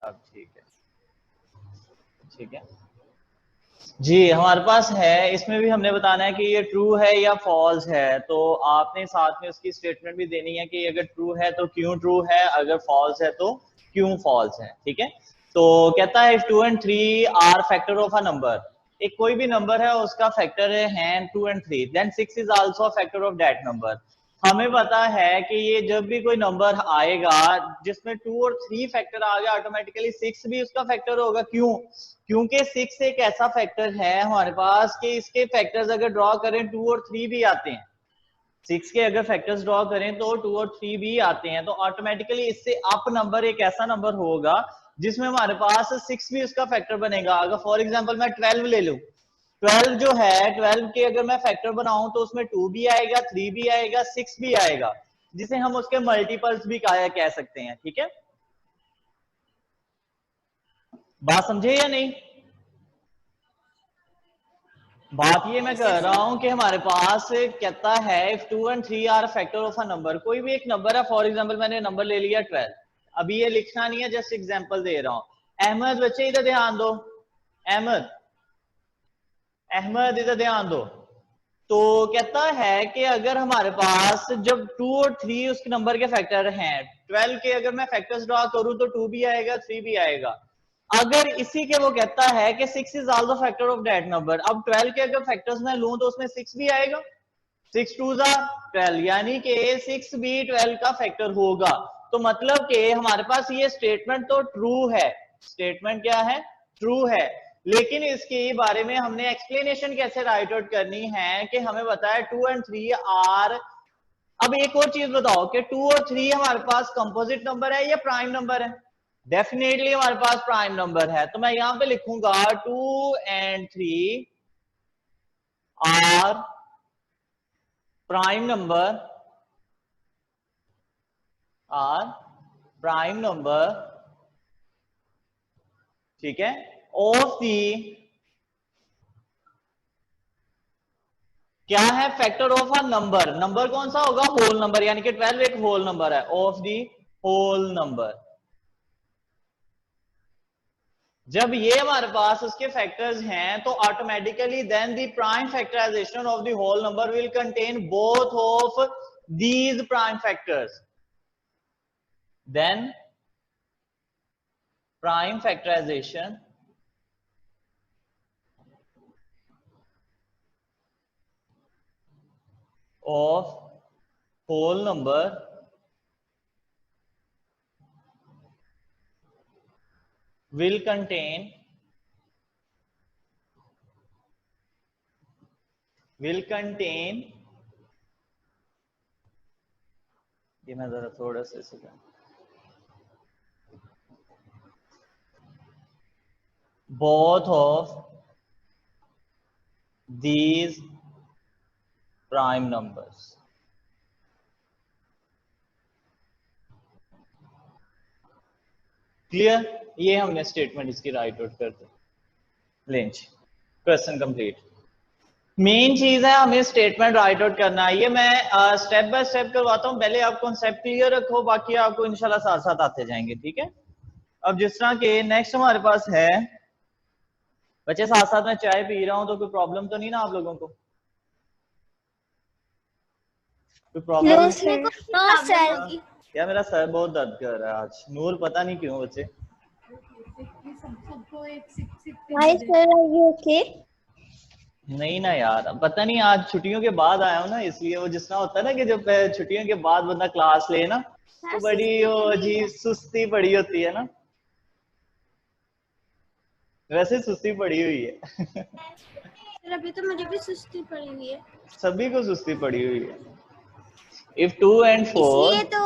अब ठीक है, ठीक है जी। हमारे पास है, इसमें भी हमने बताना है कि ये ट्रू है या फॉल्स है, तो आपने साथ में उसकी स्टेटमेंट भी देनी है कि अगर ट्रू है तो क्यों ट्रू है, अगर फॉल्स है तो क्यों फॉल्स है, ठीक है। तो कहता है if 2 and 3 are factor of a number, एक कोई भी नंबर है उसका फैक्टर है 2 and 3, then 6 is also a factor of that number. हमें पता है कि ये जब भी कोई नंबर आएगा जिसमें 2 और 3 फैक्टर आ गया, ऑटोमेटिकली 6 भी उसका फैक्टर होगा। क्यों? क्योंकि 6 एक ऐसा फैक्टर है हमारे पास कि इसके फैक्टर्स अगर ड्रॉ करें 2 और 3 भी आते हैं। 6 के अगर फैक्टर्स ड्रॉ करें तो 2 और 3 भी आते हैं, तो ऑटोमेटिकली इससे अप नंबर एक ऐसा नंबर होगा जिसमें हमारे पास 6 भी उसका फैक्टर बनेगा। अगर फॉर एग्जांपल मैं 12 ले लूं, 12 जो है 12 के अगर मैं फैक्टर बनाऊं तो उसमें 2 भी आएगा, 3 भी आएगा, 6 भी आएगा, जिसे हम उसके मल्टीपल्स भी कह सकते हैं, ठीक है। बात समझे या नहीं? बात ये मैं कह रहा हूं कि हमारे पास कहता है if 2 and 3 are factor of a number, कोई भी एक नंबर है, फॉर एग्जांपल मैंने नंबर ले लिया 12, अभी ये लिखना नहीं है, जस्ट एग्जांपल दे रहा हूं। अहमद, बच्चे इधर ध्यान दो, अहमद, अहमद इधर ध्यान दो। तो कहता है कि अगर हमारे पास जब 2 और 3 उसके नंबर के फैक्टर हैं, 12 के अगर मैं फैक्टर्स ड्रॉ करूं तो 2 भी आएगा, 3 भी आएगा। अगर इसी के वो कहता है कि 6 is also factor of that number, अब 12 के अगर फैक्टर्स मैं लूं तो उसमें 6 भी आएगा, 6 2s are 12, यानी कि 6 भी 12 का फैक्टर होगा। तो मतलब कि हमारे पास ये स्टेटमेंट तो ट्रू है, स्टेटमेंट क्या है? ट्रू है। लेकिन इसके बारे में हमने एक्सप्लेनेशन कैसे राइट आउट करनी है कि हमें बताया 2 and 3 आर। अब एक और चीज बताओ कि 2 और 3 हमारे पास कंपोजिट नंबर है या प्राइम नंबर है? डेफिनेटली हमारे पास प्राइम नंबर है, तो मैं यहां पे लिखूंगा 2 and 3 are prime number, are prime number, ठीक है, ऑफ दी, क्या है? Factor of a number. Number कौन सा होगा? होल नंबर, यानी कि 12 एक होल नंबर है, ऑफ दी होल नंबर। जब ये हमारे पास उसके फैक्टर्स हैं तो automatically then the prime factorisation of the whole number will contain both of these prime factors, then prime factorisation of whole number will contain ये मैं जरा थोड़ा सा इसका both of these prime numbers। Clear? ये हमने स्टेटमेंट इसकी write out कर दी। लेंच क्वेश्चन कंप्लीट। मेन चीज है हमें स्टेटमेंट राइट आउट करना है। ये मैं स्टेप बाय स्टेप करवाता हूँ, पहले आप कॉन्सेप्ट क्लियर रखो, बाकी आपको इंशाल्लाह साथ साथ आते जाएंगे, ठीक है। अब जिस तरह के नेक्स्ट हमारे पास है, बच्चे साथ साथ मैं चाय पी रहा हूँ तो कोई प्रॉब्लम तो नहीं ना आप लोगों को? कोई प्रॉब्लम? No sir. क्या मेरा सर बहुत दर्द कर रहा है आज, नूर पता नहीं क्यों बच्चे। Why sir, are you okay? नहीं ना यार, पता नहीं, आज छुट्टियों के बाद आया हूँ ना, इसलिए वो जिस तरह होता है ना कि जब छुट्टियों के बाद बंदा क्लास ले ना तो बड़ी वो अजीब सुस्ती पड़ी होती है ना, वैसे सुस्ती पड़ी हुई है। अभी तो मुझे भी सुस्ती पड़ी हुई है। सभी को सुस्ती पड़ी हुई है। इफ 2 and 4, इसलिए तो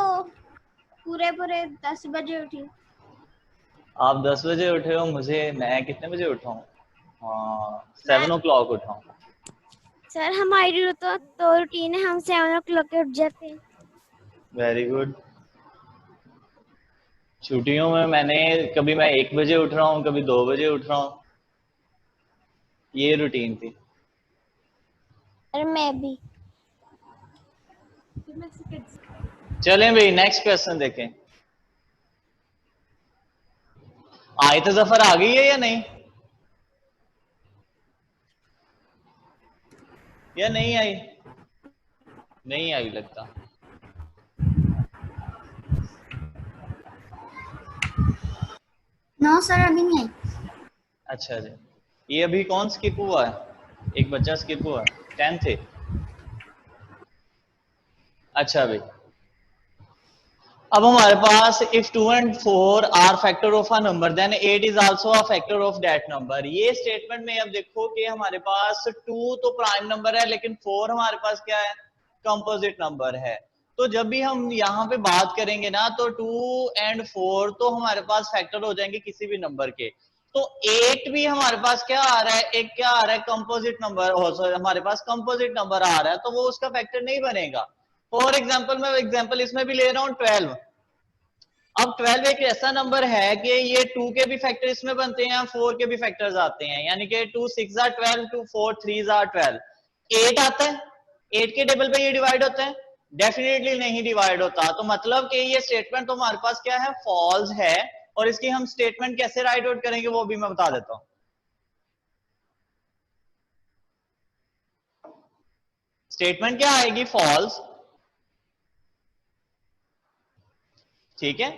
पूरे 10 बजे उठी। आप 10 बजे उठे हो, मैं कितने बजे उठा हूँ? 7 o'clock उठा हूँ। सर हमारी तो रूटीन है, हम 7 o'clock के उठ जाते हैं। Very good. छुट्टियों में कभी मैं 1 बजे उठ रहा हूँ, कभी 2 बजे उठ रहा हूँ, ये रूटीन थी। और मैं भी। चलें भाई नेक्स्ट क्वेश्चन देखें। आयत जफर आ गई है या नहीं, या नहीं आई? नहीं आई लगता। नो सर अभी नहीं आई। अच्छा जी, ये अभी कौन स्किप हुआ है? एक बच्चा स्किप हुआ है, 10 थे। अच्छा भाई, अब हमारे पास if 2 and 4 are factor of a number then 8 is also a factor of that number. ये स्टेटमेंट में अब देखो कि हमारे पास 2 तो प्राइम नंबर है लेकिन 4 हमारे पास क्या है, कंपोजिट नंबर है। तो जब भी हम यहाँ पे बात करेंगे ना तो 2 and 4 तो हमारे पास फैक्टर हो जाएंगे किसी भी नंबर के। तो 8 भी हमारे पास क्या आ रहा है, एक क्या आ रहा है, कंपोजिट नंबर, हमारे पास कंपोजिट नंबर आ रहा है, तो वो उसका फैक्टर नहीं बनेगा। फॉर एग्जाम्पल मैं एग्जाम्पल इसमें भी ले रहा हूँ 12। अब 12 एक ऐसा नंबर है कि ये 2 के भी फैक्टर इसमें बनते हैं, 4 के भी फैक्टर्स आते हैं, यानी कि 2 6 are 12, 2 4 3 are 12। 8 आता है, 8 के टेबल पे ये डिवाइड होता है? डेफिनेटली नहीं डिवाइड होता। तो मतलब कि ये स्टेटमेंट तो हमारे पास क्या है, फॉल्स है। और इसकी हम स्टेटमेंट कैसे राइट आउट करेंगे वो भी मैं बता देता हूं। स्टेटमेंट क्या आएगी, फॉल्स। ठीक है,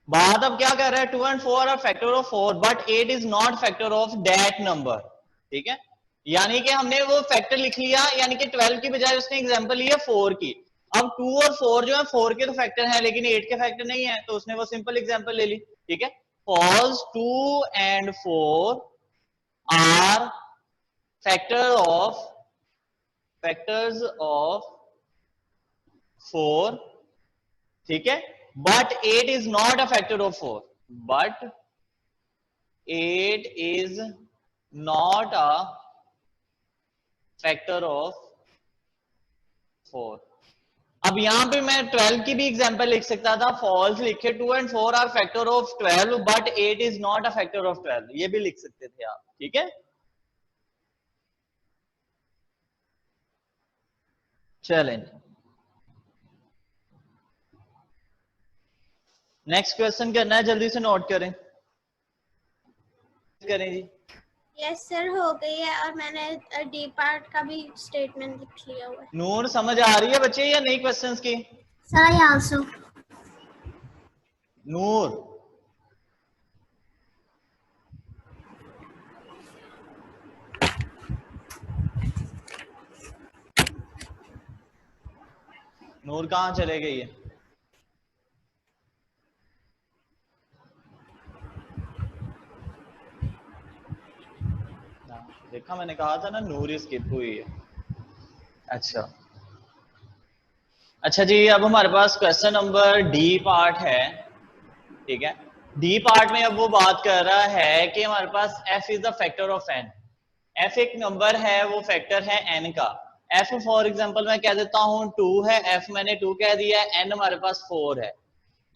बात अब क्या कर रहा है, 2 and 4 are factor of 4 but 8 is not factor of that number. ठीक है, यानी कि हमने वो फैक्टर लिख लिया, यानी कि 12 की बजाय उसने एग्जांपल लिया 4 की। अब 2 और 4 जो है 4 के तो फैक्टर है लेकिन 8 के फैक्टर नहीं है, तो उसने वो सिंपल एग्जांपल ले ली। ठीक है, false 2 and 4 are factors of 4। ठीक है, but 8 is not a factor of 4, but 8 is not a factor of 4। अब यहां पे मैं 12 की भी एग्जांपल लिख सकता था, फॉल्स लिखे 2 and 4 are factor of 12 but 8 is not a factor of 12, ये भी लिख सकते थे आप। ठीक है, चलें नेक्स्ट क्वेश्चन करना है, जल्दी से नोट करें जी। यस सर हो गई है, और मैंने डी पार्ट का भी स्टेटमेंट लिख लिया हुआ है। नूर समझ आ रही है बच्चे या नहीं क्वेश्चंस की? Sir I also. नूर नूर कहां चले गई है? देखा, मैंने कहा था ना नूर स्किप हुई है। अच्छा अच्छा जी, अब हमारे पास क्वेश्चन नंबर डी पार्ट है। ठीक है, डी पार्ट में अब वो बात कर रहा है कि हमारे पास f is the factor of n। f एक नंबर है, वो फैक्टर है n का। f फॉर एग्जांपल मैं कह देता हूं 2 है, f मैंने 2 कह दिया, n हमारे पास 4 है।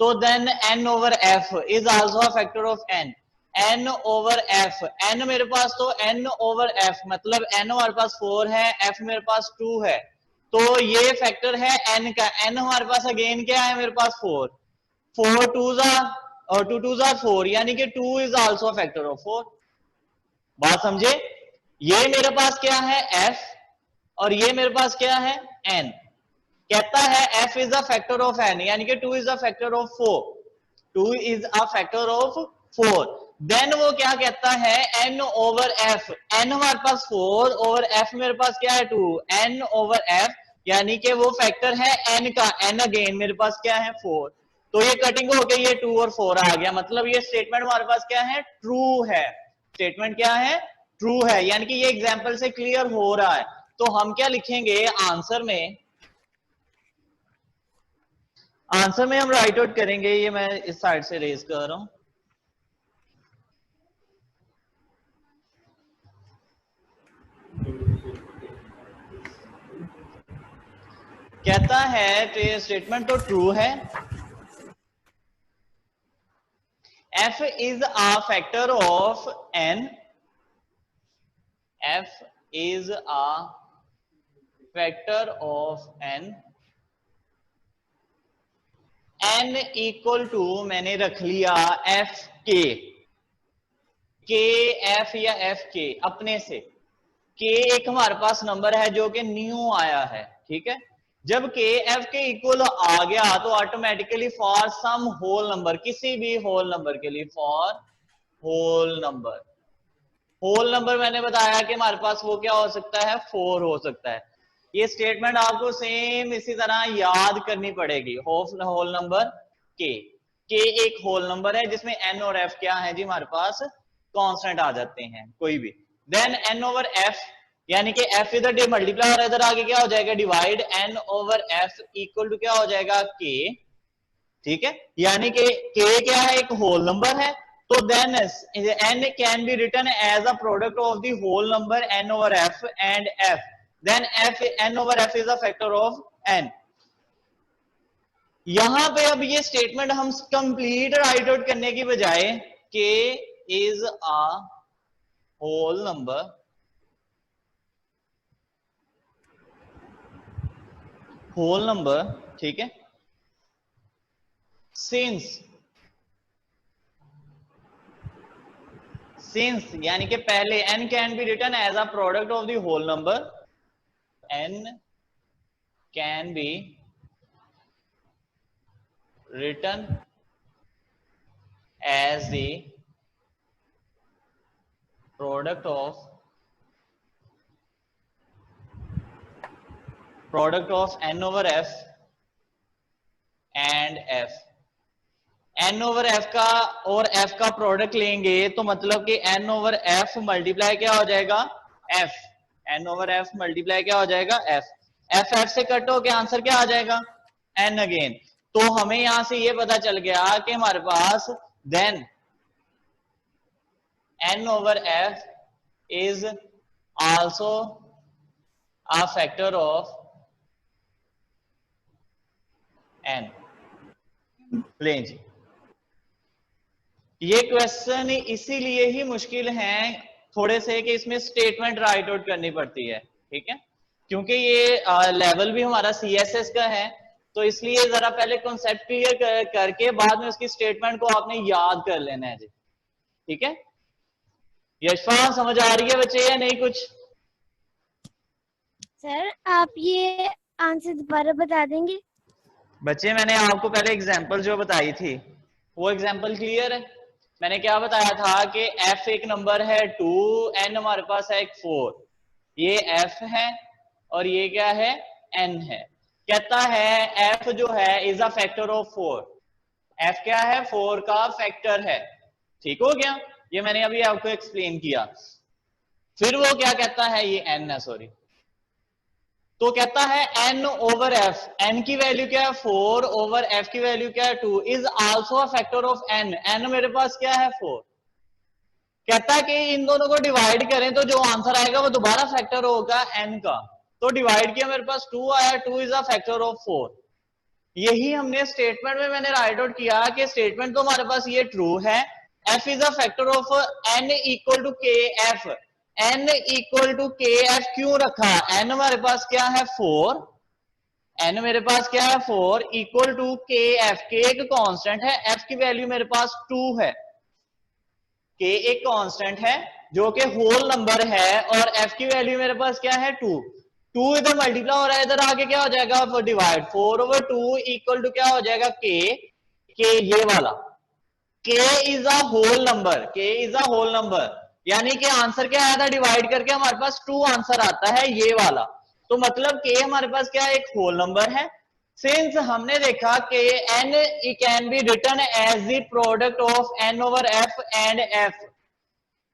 तो then n over f is also a factor of n। n over f, n मेरे पास तो n ओवर f मतलब n हमारे पास 4 है, f मेरे पास 2 है, तो ये फैक्टर है n का। n हमारे पास अगेन क्या है, मेरे पास 4, 4 2s और 2 2s 4, यानी कि 2 is also a factor of 4। बात समझे? ये मेरे पास क्या है, f, और ये मेरे पास क्या है, n। कहता है f is a factor of n, यानी कि 2 is a factor of 4, 2 is a factor of 4। Then वो क्या कहता है, n ओवर f, n हमारे पास 4 ओवर f मेरे पास क्या है 2, n ओवर f, यानी कि वो फैक्टर है n का, n अगेन मेरे पास क्या है 4। तो ये कटिंग हो गई, ये 2 और 4 आ गया, मतलब ये स्टेटमेंट हमारे पास क्या है, ट्रू है। स्टेटमेंट क्या है, ट्रू है, यानी कि ये एग्जाम्पल से क्लियर हो रहा है। तो हम क्या लिखेंगे आंसर में, आंसर में हम राइट आउट करेंगे, ये मैं इस साइड से रेज कर रहा हूं। कहता है तो ये स्टेटमेंट तो ट्रू है, f is a factor of n, f is a factor of n, n equal to मैंने रख लिया f के। के एफ या एफ के अपने से, के एक हमारे पास नंबर है जो कि न्यू आया है, ठीक है। जब के एफ के इक्वल आ गया तो automatically for some whole number, किसी भी होल नंबर के लिए, for whole number, whole number मैंने बताया कि हमारे पास वो क्या हो सकता है, 4 हो सकता है। ये स्टेटमेंट आपको सेम इसी तरह याद करनी पड़ेगी। होल नंबर के एक होल नंबर है जिसमें एन और एफ क्या है जी, हमारे पास कांस्टेंट आ जाते हैं कोई भी। देन एन ओवर एफ, यानी कि एफ इधर डे मल्टीप्लाई और इधर आगे क्या हो जाएगा, divide, n over f equal to क्या हो जाएगा, के, ठीक है। यानी कि के क्या है, एक होल नंबर है, तो then n can be written as a product of the whole number n over f and f, then f n over f is a factor of n। यहां पे अब ये स्टेटमेंट हम कंप्लीट राइट आउट करने की बजाय k is a whole number, whole number, ठीक है, सिंस यानी कि पहले n can be written as a product of the whole number, n can be written as the product of n over f and f। n over f का और f का product लेंगे तो मतलब कि n ओवर f मल्टीप्लाई क्या हो जाएगा, f, n over f multiply क्या हो जाएगा, f, f से कट होके आंसर क्या आ जाएगा, n अगेन। तो हमें यहां से ये पता चल गया कि हमारे पास then n over f is also a factor of n। लें जी, ये क्वेश्चन इसीलिए ही मुश्किल है थोड़े से कि इसमें स्टेटमेंट राइट आउट करनी पड़ती है, ठीक है, क्योंकि ये लेवल भी हमारा CSS का है, तो इसलिए जरा पहले कॉन्सेप्ट क्लियर करके बाद में उसकी स्टेटमेंट को आपने याद कर लेना है जी, ठीक है। यशपाल समझ आ रही है बच्चे या नहीं कुछ? सर आप ये आंसर दोबारा बता देंगे? बच्चे मैंने आपको पहले एग्जांपल जो बताई थी वो एग्जांपल क्लियर है। मैंने क्या बताया था कि f एक नंबर है 2, n हमारे पास है एक 4, ये f है और ये क्या है, n है। कहता है f जो है is a factor of 4, f क्या है, 4 का फैक्टर है, ठीक हो गया, ये मैंने अभी आपको एक्सप्लेन किया। फिर वो क्या कहता है, ये n है, सॉरी, तो कहता है n ओवर f, n की वैल्यू क्या है 4 ओवर f की वैल्यू क्या है 2, is also a factor of n, n मेरे पास क्या है 4। कहता है कि इन दोनों को डिवाइड करें तो जो आंसर आएगा वो दोबारा फैक्टर होगा n का, तो डिवाइड किया मेरे पास 2 आया, 2 इज अ फैक्टर ऑफ 4। यही हमने स्टेटमेंट में मैंने राइट आउट किया कि स्टेटमेंट तो हमारे पास ये ट्रू है, f is a factor of n equal to k f, n equal to k f क्यों रखा, n हमारे पास क्या है 4, n मेरे पास क्या है 4 इक्वल टू के एफ, के एक कांस्टेंट है, f की वैल्यू मेरे पास 2 है, के एक कांस्टेंट है जो कि होल नंबर है और f की वैल्यू मेरे पास क्या है 2, 2 इधर मल्टीप्लाई हो रहा है, इधर आगे क्या हो जाएगा डिवाइड, 4 ओवर 2 इक्वल टू क्या हो जाएगा के ये वाला, k is a whole number, k is a whole number, यानी कि आंसर क्या आया था, डिवाइड करके हमारे पास 2 आंसर आता है ये वाला, तो मतलब k हमारे पास क्या है, एक होल नंबर है। सिंस हमने देखा कि n can be written as the product of n over f and f,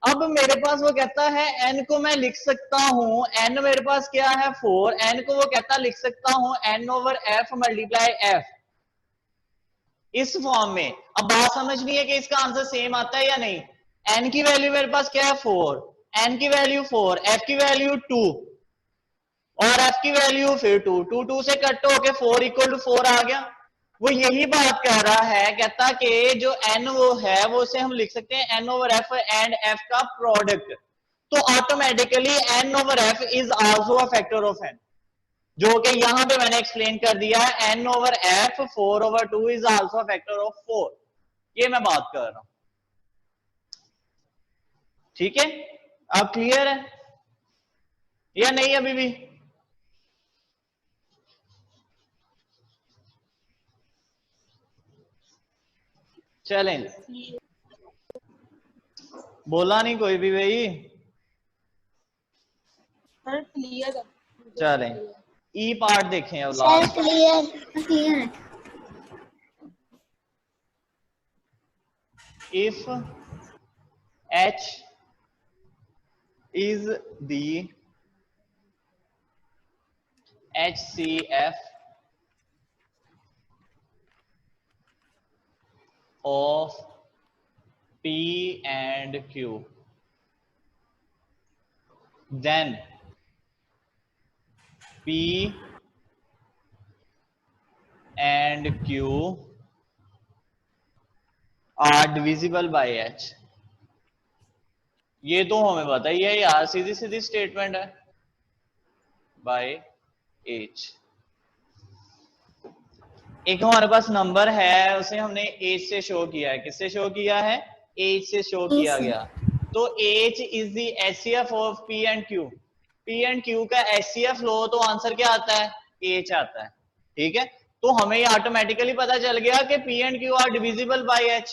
अब मेरे पास वो कहता है n को मैं लिख सकता हूं, n मेरे पास क्या है 4, n को वो कहता लिख सकता हूं n over f multiply f, इस फॉर्म में। अब बात समझनी है कि इसका आंसर सेम आता है या नहीं, n की वैल्यू मेरे पास क्या है 4, n की वैल्यू 4, f की वैल्यू 2 और f की वैल्यू फिर 2, 2 2 से कट होके 4 इक्वल टू 4 आ गया। वो यही बात कह रहा है, कहता कि जो n वो है वो उसे हम लिख सकते हैं n over f and f का प्रोडक्ट, तो automatically n over f is also a factor of n, जो कि यहां पे मैंने एक्सप्लेन कर दिया है, n over f 4 over 2 is also factor of 4, ये मैं बात कर रहा हूं। ठीक है, अब क्लियर है या नहीं अभी भी? चलें, बोला नहीं कोई भी भाई। क्लियर। चलें, ई पार्ट देखें अब सर लास्ट। क्लियर क्लियर है। If H is the HCF of P and Q, then P and Q are divisible by H। ये तो हमें पता ही है यार, सीधी सीधी स्टेटमेंट है, बाय H। एक हमारे पास नंबर है, उसे हमने H से शो किया है। किससे शो किया है? H से शो किया गया। तो H is the HCF of P and Q। P and Q का HCF लो तो आंसर क्या आता है? H आता है। ठीक है, तो हमें ये ऑटोमेटिकली पता चल गया कि P and Q are divisible by H,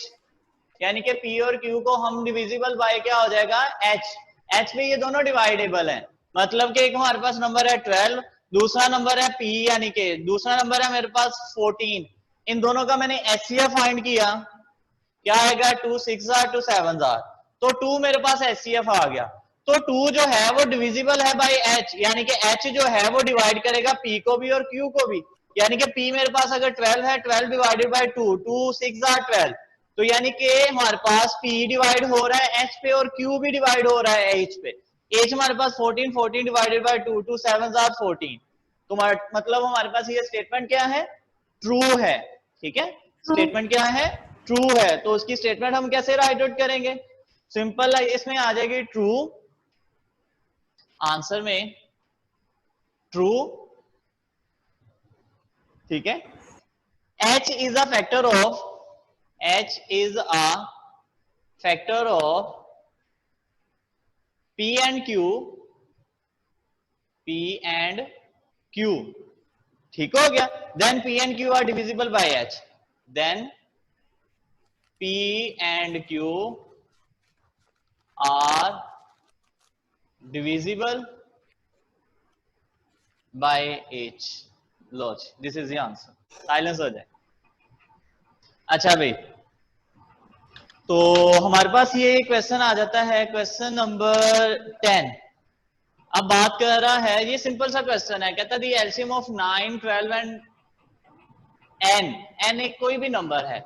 यानी कि P और Q को हम डिविजिबल बाय क्या हो जाएगा? H। H में ये दोनों डिवाइडेबल हैं, मतलब कि एक हमारे पास नंबर है 12, दूसरा नंबर है P, यानी कि दूसरा नंबर है मेरे पास 14। इन दोनों का मैंने HCF फाइंड किया, क्या आएगा? 2 6 2 7 तो 2 मेरे पास HCF आ गया। तो 2 जो है वो डिविजिबल है बाय H, यानी कि H जो है वो डिवाइड करेगा P को भी और Q को भी। यानी कि P मेरे पास अगर 12 है, 12 डिवाइडेड बाय 2, 2 6 12, तो यानी कि हमारे पास P डिवाइड हो रहा है H पे और Q भी डिवाइड हो रहा है H पे। H हमारे पास 14, 14 डिवाइडेड बाय 2, 2 7 14। तो मतलब हमारे पास ये स्टेटमेंट क्या है? ट्रू है। ठीक है, स्टेटमेंट क्या है? ट्रू है। तो उसकी स्टेटमेंट हम कैसे राइट आउट करेंगे? सिंपल है, इसमें आ जाएगी ट्रू, आंसर में ट्रू। ठीक है, H is a factor of, H is a factor of P and Q, P and Q। ठीक हो गया, then P and Q are divisible by H, then P and Q are divisible by H। Low, this is the answer। Silence हो जाए। अच्छा भाई, तो हमारे पास ये क्वेश्चन आ जाता है, क्वेश्चन नंबर 10। अब बात कर रहा है, ये सिंपल सा क्वेश्चन है, कहता है एलसीएम ऑफ 9 12 एंड n एक कोई भी नंबर है,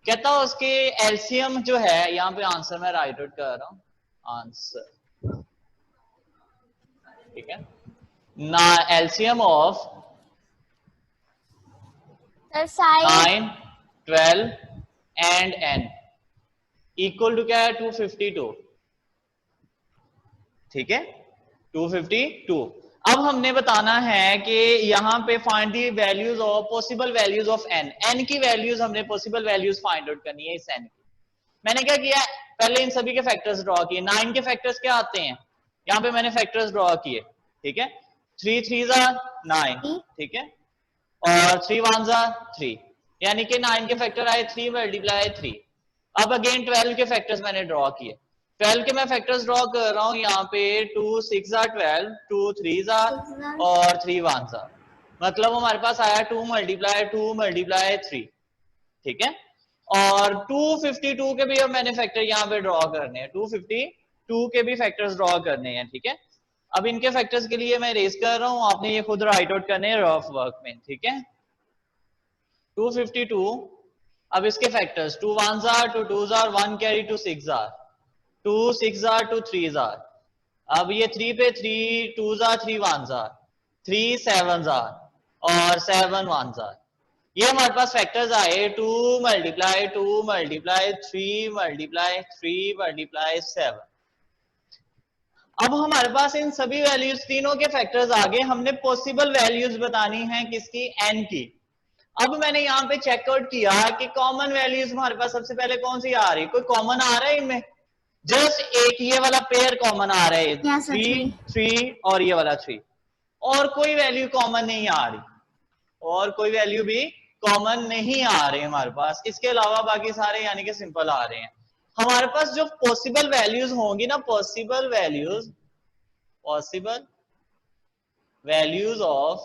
कहता है उसके एलसीएम जो है, यहाँ पे आंसर मैं राइट आउट कर रहा हूं, आंसर। ठीक है ना, LCM of 9 12 and n equal to क्या है? 252। ठीक है, 252। अब हमने बताना है कि यहाँ पे find the values of possible values of n। n की वैल्यूज हमने पॉसिबल वैल्यूज फाइंड आउट करनी है इस n की। मैंने क्या किया, पहले इन सभी के फैक्टर्स ड्रॉ किए। 9 के फैक्टर्स क्या आते हैं, यहाँ पे मैंने फैक्टर्स ड्रॉ किए। ठीक है, 3 3 9, ठीक है, और 3 1 3, यानी कि 9 के फैक्टर आए 3 मल्टीप्लाई 3। अब अगेन 12 के फैक्टर्स मैंने ड्रॉ किए। 12 के मैं फैक्टर्स ड्रॉ कर रहा हूं यहाँ पे, 2 6 12, 2 3 और 3 1। मतलब हमारे पास आया 2 मल्टीप्लाई 3। ठीक है, और 252 के भी अब मैंने फैक्टर यहाँ पे ड्रॉ करने हैं, 252 के भी फैक्टर्स ड्रॉ करने हैं। ठीक है, अब इनके फैक्टर्स के लिए मैं रेस कर रहा हूं, आपने ये खुद राइट आउट करने हैं रफ वर्क में। ठीक है, 252, अब इसके फैक्टर्स 2 1 2 2 1 कैरी 2 6 2 6 2 3 अब ये 3 पे 3 2 3 1 3 7 और 7 1 ये हमारे पास फैक्टर्स आए 2 मल्टीप्लाई 3 मल्टीप्लाई 3 मल्टीप्लाई 7। अब हमारे पास इन सभी वैल्यूज, तीनों के फैक्टर्स आ गए। हमने पॉसिबल वैल्यूज बतानी है किसकी? n की। अब मैंने यहाँ पे चेकआउट किया कि कॉमन वैल्यूज हमारे पास सबसे पहले कौन सी आ रही है, कोई कॉमन आ रहा है इनमें? जस्ट एक ये वाला पेयर कॉमन आ रहा है, Yes, sir, 3 3 और ये वाला 3, और कोई वैल्यू कॉमन नहीं आ रही, और कोई वैल्यू भी कॉमन नहीं आ रही हमारे पास। इसके अलावा बाकी सारे यानी कि सिंपल आ रहे हैं। हमारे पास जो पॉसिबल वैल्यूज होंगी ना, पॉसिबल वैल्यूज ऑफ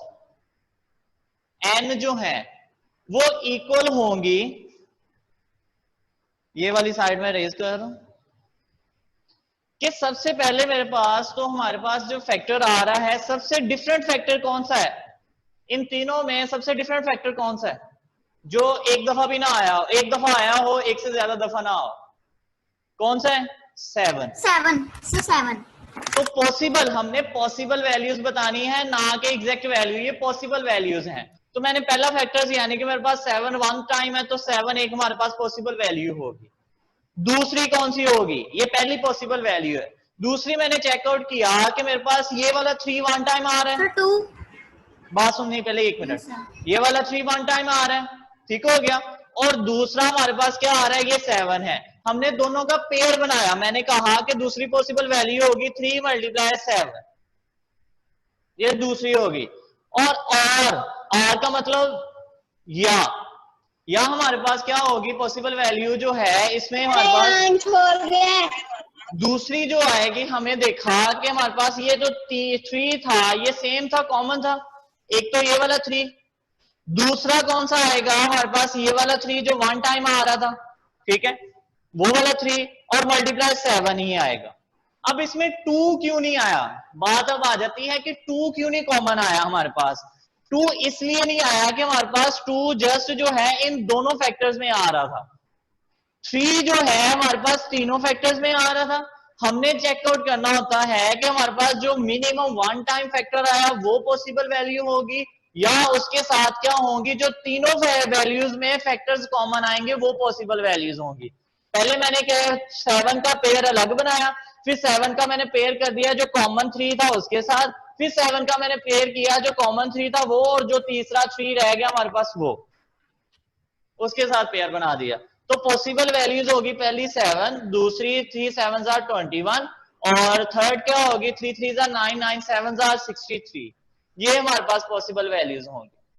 n जो है वो इक्वल होंगी, ये वाली साइड में रेज कर रहा हूं कि सबसे पहले मेरे पास तो हमारे पास जो फैक्टर आ रहा है, सबसे डिफरेंट फैक्टर कौन सा है इन तीनों में? सबसे डिफरेंट फैक्टर कौन सा है जो एक दफा भी ना आया हो, एक दफा आया हो, एक से ज्यादा दफा ना हो? कौन सा है? 7। तो पॉसिबल, हमने पॉसिबल वैल्यूज बतानी है, ना कि एग्जैक्ट वैल्यू। ये पॉसिबल वैल्यूज हैं। तो मैंने पहला फैक्टर्स यानी कि मेरे पास 7 वन टाइम है, तो 7 एक हमारे पास पॉसिबल वैल्यू होगी। दूसरी कौन सी होगी? ये पहली पॉसिबल वैल्यू है। दूसरी मैंने चेकआउट किया कि मेरे पास ये वाला 3 वन टाइम आ रहा है। सर 2। बात सुननी पहले, एक मिनट। Yes, sir. ये वाला 3 वन टाइम आ रहा है, ठीक हो गया। और दूसरा हमारे पास क्या आ रहा है? ये 7 है। हमने दोनों का पेयर बनाया। मैंने कहा कि दूसरी पॉसिबल वैल्यू होगी 3 × 7, ये दूसरी होगी। और आर का मतलब या हमारे पास क्या होगी पॉसिबल वैल्यू जो है इसमें हमारे पास दूसरी जो आएगी, हमें देखा कि हमारे पास ये जो 3 था ये सेम था, कॉमन था। एक तो ये वाला 3, दूसरा कौन सा आएगा हमारे पास? ये वाला 3 जो वन टाइम आ रहा था, ठीक है, वो वाला 3 और मल्टीप्लाई 7 ही आएगा। अब इसमें 2 क्यों नहीं आया? बात अब आ जाती है कि 2 क्यों नहीं कॉमन आया हमारे पास। 2 इसलिए नहीं आया कि हमारे पास 2 जस्ट जो है इन दोनों फैक्टर्स में आ रहा था। 3 जो है हमारे पास तीनों फैक्टर्स में आ रहा था। हमने चेकआउट करना होता है कि हमारे पास जो मिनिमम वन टाइम फैक्टर आया वो पॉसिबल वैल्यू होगी, या उसके साथ क्या होंगी जो तीनों वैल्यूज में फैक्टर्स कॉमन आएंगे वो पॉसिबल वैल्यूज होंगी। पहले मैंने क्या 7 का पेयर अलग बनाया, फिर 7 का मैंने पेयर कर दिया जो कॉमन 3 था उसके साथ, फिर 7 का मैंने पेयर किया जो कॉमन 3 था वो, और जो तीसरा 3 रह गया हमारे पास वो उसके साथ पेयर बना दिया। तो पॉसिबल वैल्यूज होगी पहली 7, दूसरी 3 7 21, और थर्ड क्या होगी 3 3 9 9 7 63। ये हमारे पास पॉसिबल वैल्यूज होंगी।